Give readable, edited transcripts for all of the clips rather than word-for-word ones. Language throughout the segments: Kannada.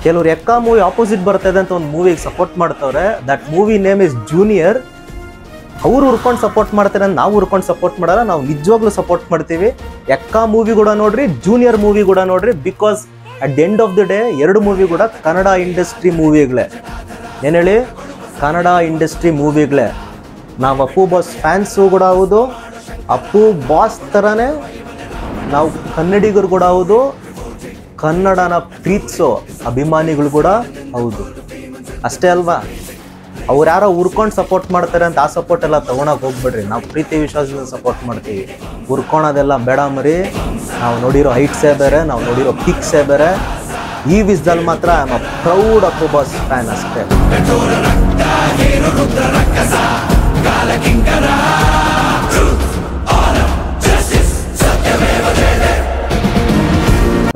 ಕೆಲವರು ಎಕ್ಕ ಮೂವಿ ಆಪೋಸಿಟ್ ಬರ್ತಾಯಿದೆ ಅಂತ ಒಂದು ಮೂವಿಗೆ ಸಪೋರ್ಟ್ ಮಾಡ್ತವ್ರೆ. That movie name is junior. ಅವ್ರು ಹುರ್ಕೊಂಡು ಸಪೋರ್ಟ್ ಮಾಡ್ತಾರೆ ಅಂತ ನಾವು ಹುರ್ಕೊಂಡು ಸಪೋರ್ಟ್ ಮಾಡಲ್ಲ. ನಾವು ನಿಜವಾಗ್ಲೂ ಸಪೋರ್ಟ್ ಮಾಡ್ತೀವಿ. ಎಕ್ಕ ಮೂವಿ ಕೂಡ ನೋಡ್ರಿ, ಜೂನಿಯರ್ ಮೂವಿ ಕೂಡ ನೋಡ್ರಿ. Because at the end of the day ಎರಡು ಮೂವಿ ಕೂಡ ಕನ್ನಡ ಇಂಡಸ್ಟ್ರಿ ಮೂವಿಗಳೇ. ಏನು ಹೇಳಿ, ಕನ್ನಡ ಇಂಡಸ್ಟ್ರಿ ಮೂವಿಗಳೇ. ನಾವು ಅಪ್ಪು ಬಾಸ್ ಫ್ಯಾನ್ಸು ಕೂಡ ಹೌದು, ಅಪ್ಪು ಬಾಸ್ ಥರನೇ ನಾವು ಕನ್ನಡಿಗರು ಕೂಡ ಹೌದು, ಕನ್ನಡನ ಪ್ರೀತಿಸೋ ಅಭಿಮಾನಿಗಳು ಕೂಡ ಹೌದು. ಅಷ್ಟೇ ಅಲ್ವಾ? ಅವ್ರು ಯಾರೋ ಹುರ್ಕೊಂಡು ಸಪೋರ್ಟ್ ಮಾಡ್ತಾರೆ ಅಂತ ಆ ಸಪೋರ್ಟ್ ಎಲ್ಲ ತೊಗೊಳಕ್ಕೆ ಹೋಗ್ಬೇಡ್ರಿ. ನಾವು ಪ್ರೀತಿ ವಿಶ್ವಾಸದಿಂದ ಸಪೋರ್ಟ್ ಮಾಡ್ತೀವಿ. ಹುರ್ಕೊಳೋದೆಲ್ಲ ಬೇಡ ಮರಿ. ನಾವು ನೋಡಿರೋ ಹೈಟ್ಸೇ ಬೇರೆ, ನಾವು ನೋಡಿರೋ ಕಿಕ್ಸೇ ಬೇರೆ. ಈ ವಿಷಯದಲ್ಲಿ ಮಾತ್ರ I am a proud Appu boss fan ಅಷ್ಟೇ.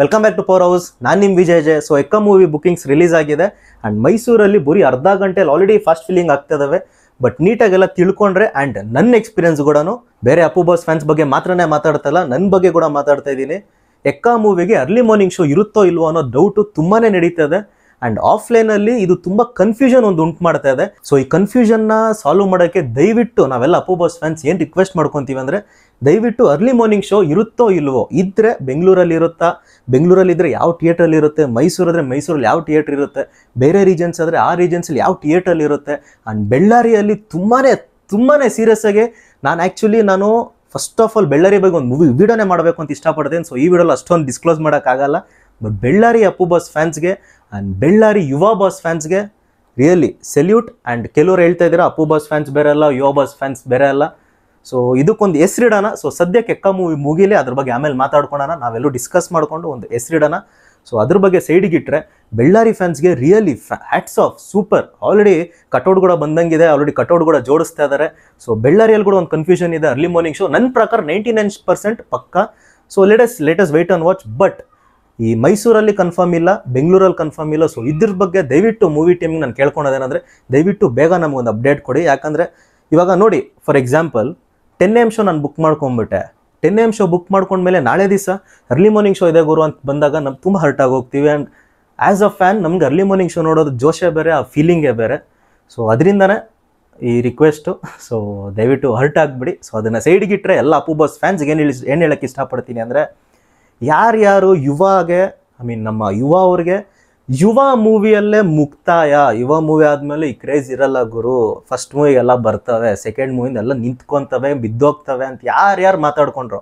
Welcome back to power house. ನಾನು ನಿಮ್ಮ Vijay J. So Ekka movie bookings release ಆಗಿದೆ ಆ್ಯಂಡ್ ಮೈಸೂರಲ್ಲಿ ಬರೀ ಅರ್ಧ ಗಂಟೆಯಲ್ಲಿ ಆಲ್ರೆಡಿ ಫಾಸ್ಟ್ ಫೀಲಿಂಗ್ ಆಗ್ತಿದ್ದಾವೆ. ಬಟ್ ನೀಟಾಗೆಲ್ಲ ತಿಳ್ಕೊಂಡ್ರೆ ಆ್ಯಂಡ್ ನನ್ನ ಎಕ್ಸ್ಪೀರಿಯನ್ಸ್ ಕೂಡ ಬೇರೆ ಅಪ್ಪು ಬಾಸ್ ಫ್ಯಾನ್ಸ್ ಬಗ್ಗೆ ಮಾತ್ರನೇ ಮಾತಾಡ್ತಲ್ಲ, ನನ್ನ ಬಗ್ಗೆ ಕೂಡ ಮಾತಾಡ್ತಾ ಇದ್ದೀನಿ. ಎಕ್ಕ ಮೂವಿಗೆ ಅರ್ಲಿ ಮಾರ್ನಿಂಗ್ ಶೋ ಇರುತ್ತೋ ಇಲ್ವೋ ಅನ್ನೋ ಡೌಟು ತುಂಬಾ ನಡೀತದೆ. ಆ್ಯಂಡ್ ಆಫ್ಲೈನಲ್ಲಿ ಇದು ತುಂಬ ಕನ್ಫ್ಯೂಷನ್ ಒಂದು ಉಂಟು ಮಾಡ್ತಾ ಇದೆ. ಸೊ ಈ ಕನ್ಫ್ಯೂಷನ್ನ ಸಾಲ್ವ್ ಮಾಡೋಕ್ಕೆ ದಯವಿಟ್ಟು ನಾವೆಲ್ಲ ಅಪ್ಪು ಬಾಸ್ ಫ್ಯಾನ್ಸ್ ಏನು ರಿಕ್ವೆಸ್ಟ್ ಮಾಡ್ಕೊತೀವಿ ಅಂದರೆ, ದಯವಿಟ್ಟು ಅರ್ಲಿ ಮಾರ್ನಿಂಗ್ ಶೋ ಇರುತ್ತೋ ಇಲ್ವೋ, ಇದ್ದರೆ ಬೆಂಗಳೂರಲ್ಲಿ ಇರುತ್ತಾ, ಬೆಂಗಳೂರಲ್ಲಿದ್ದರೆ ಯಾವ ಥಿಯೇಟ್ರಲ್ಲಿ ಇರುತ್ತೆ, ಮೈಸೂರಾದರೆ ಮೈಸೂರಲ್ಲಿ ಯಾವ ಥಿಯೇಟ್ರ್ ಇರುತ್ತೆ, ಬೇರೆ ರೀಜನ್ಸ್ ಆದರೆ ಆ ರೀಜನ್ಸಲ್ಲಿ ಯಾವ ಥಿಯೇಟ್ರಲ್ಲಿ ಇರುತ್ತೆ. ಆ್ಯಂಡ್ ಬೆಳ್ಳಾರಿಯಲ್ಲಿ ತುಂಬಾ ಸೀರಿಯಸ್ ಆಗಿ ನಾನು ಫಸ್ಟ್ ಆಫ್ ಆಲ್ ಬೆಳ್ಳಾರಿ ಬಗ್ಗೆ ಒಂದು ವಿಡಿಯೋನೇ ಮಾಡಬೇಕು ಅಂತ ಇಷ್ಟಪಡ್ತೇನೆ. ಸೊ ಈ ವಿಡಿಯೋಲ್ಲಿ ಅಷ್ಟೊಂದು ಡಿಸ್ಕ್ಲೋಸ್ ಮಾಡೋಕ್ಕಾಗಲ್ಲ. ಬಟ್ ಬೆಳ್ಳಾರಿ ಅಪ್ಪು ಬಾಸ್ ಫ್ಯಾನ್ಸ್ಗೆ ಆ್ಯಂಡ್ ಬೆಳ್ಳಾರಿ ಯುವ ಬಾಸ್ ಫ್ಯಾನ್ಸ್ಗೆ ರಿಯಲಿ ಸೆಲ್ಯೂಟ್. ಆ್ಯಂಡ್ ಕೆಲವರು ಹೇಳ್ತಾ ಇದ್ದೀರಾ ಅಪ್ಪು ಬಾಸ್ ಫ್ಯಾನ್ಸ್ ಬೇರೆ ಅಲ್ಲ, ಯುವ ಬಾಸ್ ಫ್ಯಾನ್ಸ್ ಬೇರೆ ಅಲ್ಲ. ಸೊ ಇದಕ್ಕೊಂದು ಹೆಸರಿಡೋಣ. ಸೊ ಸದ್ಯಕ್ಕೆ ಎಕ್ಕ ಮೂವಿ ಮುಗಿಲಿ, ಅದ್ರ ಬಗ್ಗೆ ಆಮೇಲೆ ಮಾತಾಡ್ಕೊಳ್ಳೋಣ. ನಾವೆಲ್ಲೂ ಡಿಸ್ಕಸ್ ಮಾಡಿಕೊಂಡು ಒಂದು ಹೆಸರಿಡೋಣ. ಸೊ ಅದ್ರ ಬಗ್ಗೆ ಸೈಡಿಗಿಟ್ರೆ ಬೆಳ್ಳಾರಿ ಫ್ಯಾನ್ಸ್ಗೆ really hats off, super. Already cutout ಕೂಡ ಬಂದಂಗಿದೆ, ಆಲ್ರೆಡಿ ಕಟೌಟ್ ಕೂಡ ಜೋಡಿಸ್ತಾ ಇದ್ದಾರೆ. ಸೊ ಬೆಳ್ಳಾರಿಯಲ್ಲಿ ಕೂಡ ಒಂದು ಕನ್ಫ್ಯೂಷನ್ ಇದೆ. ಅರ್ಲಿ ಮಾರ್ನಿಂಗ್ ಶೋ ನನ್ನ ಪ್ರಕಾರ 99% ಪಕ್ಕ. So let's wait and watch. But ಈ ಮೈಸೂರಲ್ಲಿ ಕನ್ಫರ್ಮ್ ಇಲ್ಲ, ಬೆಂಗಳೂರಲ್ಲಿ ಕನ್ಫರ್ಮ್ ಇಲ್ಲ. ಸೊ ಇದ್ರ ಬಗ್ಗೆ ದಯವಿಟ್ಟು ಮೂವಿ ಟೀಮಿಗೆ ನಾನು ಕೇಳ್ಕೊಳೋದೇನೆಂದರೆ, ದಯವಿಟ್ಟು ಬೇಗ ನಮಗೊಂದು ಅಪ್ಡೇಟ್ ಕೊಡಿ. ಯಾಕಂದರೆ ಇವಾಗ ನೋಡಿ, ಫಾರ್ ಎಕ್ಸಾಂಪಲ್ 10 AM ಶೋ ನಾನು ಬುಕ್ ಮಾಡ್ಕೊಂಡ್ಬಿಟ್ಟೆ. 10 AM ಶೋ ಬುಕ್ ಮಾಡ್ಕೊಂಡ್ಮೇಲೆ ನಾಳೆ ದಿವಸ ಅರ್ಲಿ ಮಾರ್ನಿಂಗ್ ಶೋ ಇದೆ ಗುರು ಅಂತ ಬಂದಾಗ ನಮ್ಗೆ ತುಂಬ ಹರ್ಟ್ ಆಗೋಗ್ತೀವಿ. ಆ್ಯಂಡ್ ಆ್ಯಸ್ ಅ ಫ್ಯಾನ್ ನಮ್ಗೆ ಅರ್ಲಿ ಮಾರ್ನಿಂಗ್ ಶೋ ನೋಡೋದು ಜೋಶೇ ಬೇರೆ, ಆ ಫೀಲಿಂಗೇ ಬೇರೆ. ಸೊ ಅದರಿಂದನೇ ಈ ರಿಕ್ವೆಸ್ಟು. ಸೊ ದಯವಿಟ್ಟು ಹರ್ಟ್ ಆಗಿಬಿಡಿ. ಸೊ ಅದನ್ನು ಸೈಡ್ಗಿಟ್ರೆ ಎಲ್ಲ ಅಪ್ಪು ಬಾಸ್ ಫ್ಯಾನ್ಸ್ಗೆ ಏನು ಹೇಳೋಕ್ಕೆ ಇಷ್ಟಪಡ್ತೀನಿ ಅಂದರೆ, ಯಾರ್ಯಾರು ನಮ್ಮ ಯುವ ಅವ್ರಿಗೆ ಯುವ ಮೂವಿಯಲ್ಲೇ ಮುಕ್ತಾಯ, ಯುವ ಮೂವಿ ಆದಮೇಲೆ ಈ ಕ್ರೇಜ್ ಇರಲ್ಲ ಗುರು, ಫಸ್ಟ್ ಮೂವಿ ಎಲ್ಲ ಬರ್ತವೆ, ಸೆಕೆಂಡ್ ಮೂವಿಂದ ಎಲ್ಲ ನಿಂತ್ಕೊತವೆ, ಬಿದ್ದೋಗ್ತವೆ ಅಂತ ಯಾರ್ಯಾರು ಮಾತಾಡ್ಕೊಂಡ್ರು,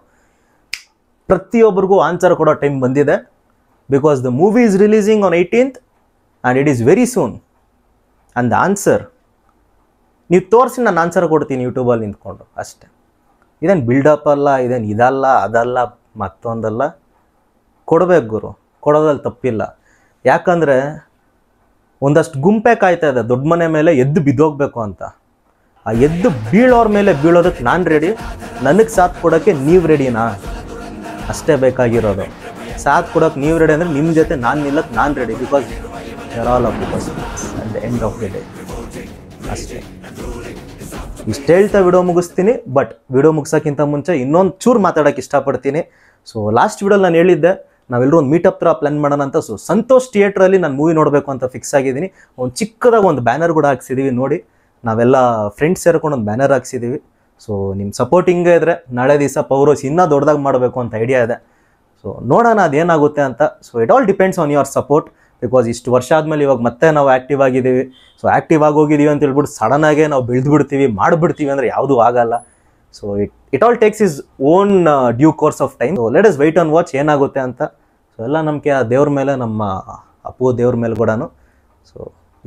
ಪ್ರತಿಯೊಬ್ಬರಿಗೂ ಆನ್ಸರ್ ಕೊಡೋ ಟೈಮ್ ಬಂದಿದೆ. Because the movie is releasing on 18th and it is very soon. And the answer ನೀವು ತೋರಿಸಿ ನಾನು ಆನ್ಸರ್ ಕೊಡ್ತೀನಿ ಯೂಟ್ಯೂಬಲ್ಲಿ ನಿಂತ್ಕೊಂಡು ಅಷ್ಟೆ. ಇದೇನು ಬಿಲ್ಡಪ್ ಅಲ್ಲ, ಇದೇನು ಇದಲ್ಲ ಅದಲ್ಲ ಮತ್ತೊಂದಲ್ಲ, ಕೊಡಬೇಕು ಗುರು, ಕೊಡೋದ್ರಲ್ಲಿ ತಪ್ಪಿಲ್ಲ. ಯಾಕಂದರೆ ಒಂದಷ್ಟು ಗುಂಪೆ ಕಾಯ್ತಾ ಇದೆ ದೊಡ್ಡ ಮನೆ ಮೇಲೆ ಎದ್ದು ಬಿದ್ದೋಗ್ಬೇಕು ಅಂತ. ಆ ಎದ್ದು ಬೀಳೋರ ಮೇಲೆ ಬೀಳೋದಕ್ಕೆ ನಾನು ರೆಡಿ, ನನಗೆ ಸಾಥ್ ಕೊಡೋಕ್ಕೆ ನೀವು ರೆಡಿನಾ? ಅಷ್ಟೇ ಬೇಕಾಗಿರೋದು. ಸಾಥ್ ಕೊಡೋಕ್ಕೆ ನೀವು ರೆಡಿ ಅಂದರೆ ನಿಮ್ಮ ಜೊತೆ ನಾನು ನಿಲ್ಲಕ್ಕೆ ನಾನು ready. Because you're all Appu boss at the end of the day ಅಷ್ಟೇ. ಇಷ್ಟು ಹೇಳ್ತಾ ವಿಡಿಯೋ ಮುಗಿಸ್ತೀನಿ. ಬಟ್ ವಿಡಿಯೋ ಮುಗಿಸೋಕ್ಕಿಂತ ಮುಂಚೆ ಇನ್ನೊಂದು ಚೂರು ಮಾತಾಡೋಕ್ಕೆ ಇಷ್ಟಪಡ್ತೀನಿ. ಸೊ ಲಾಸ್ಟ್ ವಿಡಿಯೋಲಿ ನಾನು ಹೇಳಿದ್ದೆ ನಾವೆಲ್ಲರೂ ಒಂದು ಮೀಟಪ್ ಥರ ಪ್ಲ್ಯಾನ್ ಮಾಡೋಣ ಅಂತ. ಸೊ ಸಂತೋಷ್ ಥಿಯೇಟ್ರಲ್ಲಿ ನಾನು ಮೂವಿ ನೋಡಬೇಕು ಅಂತ ಫಿಕ್ಸ್ ಆಗಿದ್ದೀನಿ. ಒಂದು ಚಿಕ್ಕದಾಗಿ ಒಂದು ಬ್ಯಾನರ್ ಕೂಡ ಹಾಕ್ಸಿದ್ದೀವಿ ನೋಡಿ. ನಾವೆಲ್ಲ ಫ್ರೆಂಡ್ಸ್ ಸೇರ್ಕೊಂಡು ಒಂದು ಬ್ಯಾನರ್ ಹಾಕ್ಸಿದ್ದೀವಿ. ಸೊ ನಿಮ್ಮ ಸಪೋರ್ಟ್ ಹಿಂಗೆ ಇದ್ದರೆ ನಾಳೆ ದಿವಸ ಪವರ್ ಹೌಸ್ ಇನ್ನೂ ದೊಡ್ಡದಾಗಿ ಮಾಡಬೇಕು ಅಂತ ಐಡಿಯಾ ಇದೆ. ಸೊ ನೋಡೋಣ ಅದೇನಾಗುತ್ತೆ ಅಂತ. So it all depends on your support. Because ಇಷ್ಟು ವರ್ಷ ಆದಮೇಲೆ ಇವಾಗ ಮತ್ತೆ ನಾವು ಆ್ಯಕ್ಟಿವ್ ಆಗಿದ್ದೀವಿ. ಸೊ ಆ್ಯಕ್ಟಿವ್ ಆಗೋಗಿದ್ದೀವಿ ಅಂತ ಹೇಳ್ಬಿಟ್ಟು ಸಡನ್ನಾಗೆ ನಾವು ಬೆಳೆದ್ಬಿಡ್ತೀವಿ, ಮಾಡಿಬಿಡ್ತೀವಿ ಅಂದರೆ ಯಾವುದೂ ಆಗಲ್ಲ. So it all takes its own due course of time. So let us wait and watch ಏನಾಗುತ್ತೆ ಅಂತ. ಸೊ ಎಲ್ಲ ನಂಬಿಕೆ ಆ ದೇವ್ರ ಮೇಲೆ, ನಮ್ಮ ಅಪ್ಪು ದೇವ್ರ ಮೇಲೆ ಕೂಡ. ಸೊ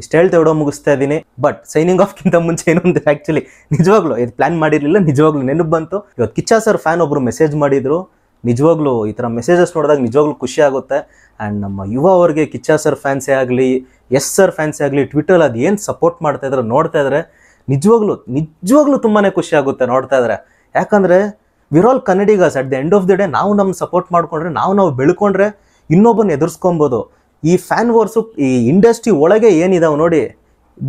ಇಷ್ಟು ಹೇಳ್ತಾ ವಿಡಿಯೋ ಮುಗಿಸ್ತಾ ಇದ್ದೀನಿ. ಬಟ್ ಸೈನಿಂಗ್ ಆಫ್ಗಿಂತ ಮುಂಚೆ ಏನೊಂದು ಆ್ಯಕ್ಚುಲಿ ನಿಜವಾಗ್ಲೂ ಇದು ಪ್ಲ್ಯಾನ್ ಮಾಡಿರಲಿಲ್ಲ, ನಿಜವಾಗ್ಲೂ ನೆನಪು ಬಂತು. ಇವತ್ತು ಕಿಚ್ಚ ಸರ್ ಫ್ಯಾನ್ ಒಬ್ಬರು ಮೆಸೇಜ್ ಮಾಡಿದರು. ನಿಜವಾಗ್ಲೂ ಈ ಥರ ಮೆಸೇಜಸ್ ನೋಡಿದಾಗ ನಿಜವಾಗ್ಲೂ ಖುಷಿ ಆಗುತ್ತೆ. ಆ್ಯಂಡ್ ನಮ್ಮ ಯುವ ಅವ್ರಿಗೆ ಕಿಚ್ಚ ಸರ್ ಫ್ಯಾನ್ಸೇ ಆಗಲಿ, ಎಸ್ ಸರ್ ಫ್ಯಾನ್ಸೇ ಆಗಲಿ, ಟ್ವಿಟರಲ್ಲಿ ಅದು ಏನು ಸಪೋರ್ಟ್ ಮಾಡ್ತಾ ಇದ್ರೆ ನೋಡ್ತಾ ಇದ್ರೆ ನಿಜವಾಗ್ಲೂ ತುಂಬಾ ಖುಷಿ ಆಗುತ್ತೆ ನೋಡ್ತಾ ಇದ್ರೆ. ಯಾಕಂದರೆ we're all Kannadigas. At the end of the day ನಾವು ನಮ್ಮ ಸಪೋರ್ಟ್ ಮಾಡಿಕೊಂಡ್ರೆ, ನಾವು ಬೆಳ್ಕೊಂಡ್ರೆ ಇನ್ನೊಬ್ಬನ ಎದುರಿಸ್ಕೊಬೋದು. ಈ ಫ್ಯಾನ್ ವಾರ್ಸು ಈ ಇಂಡಸ್ಟ್ರಿ ಒಳಗೆ ಏನಿದಾವೆ ನೋಡಿ,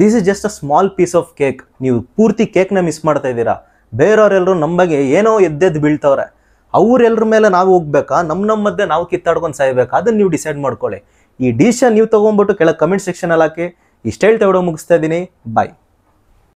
this is just a small piece of cake. ನೀವು ಪೂರ್ತಿ ಕೇಕ್ನ ಮಿಸ್ ಮಾಡ್ತಾ ಇದ್ದೀರಾ. ಬೇರೆಯವರೆಲ್ಲರೂ ನಮ್ಮ ಬಗ್ಗೆ ಏನೋ ಎದ್ದೆದ್ದು ಬೀಳ್ತವ್ರೆ. ಅವರೆಲ್ಲರ ಮೇಲೆ ನಾವು ಹೋಗ್ಬೇಕಾ, ನಮ್ಮ ಮಧ್ಯೆ ನಾವು ಕಿತ್ತಾಡ್ಕೊಂಡು ಸಾಯ್ಬೇಕಾ? ಅದನ್ನು ನೀವು ಡಿಸೈಡ್ ಮಾಡ್ಕೊಳ್ಳಿ. ಈ ಡಿಸಿಷನ್ ನೀವು ತೊಗೊಂಡ್ಬಿಟ್ಟು ಕೆಳಗೆ ಕಮೆಂಟ್ ಸೆಕ್ಷನಲ್ಲಿ ಹಾಕಿ. ಇಷ್ಟು ಹೇಳ್ತಾ ವಿಡಿಯೋ ಮುಗಿಸ್ತಾ ಇದ್ದೀನಿ. ಬಾಯ್.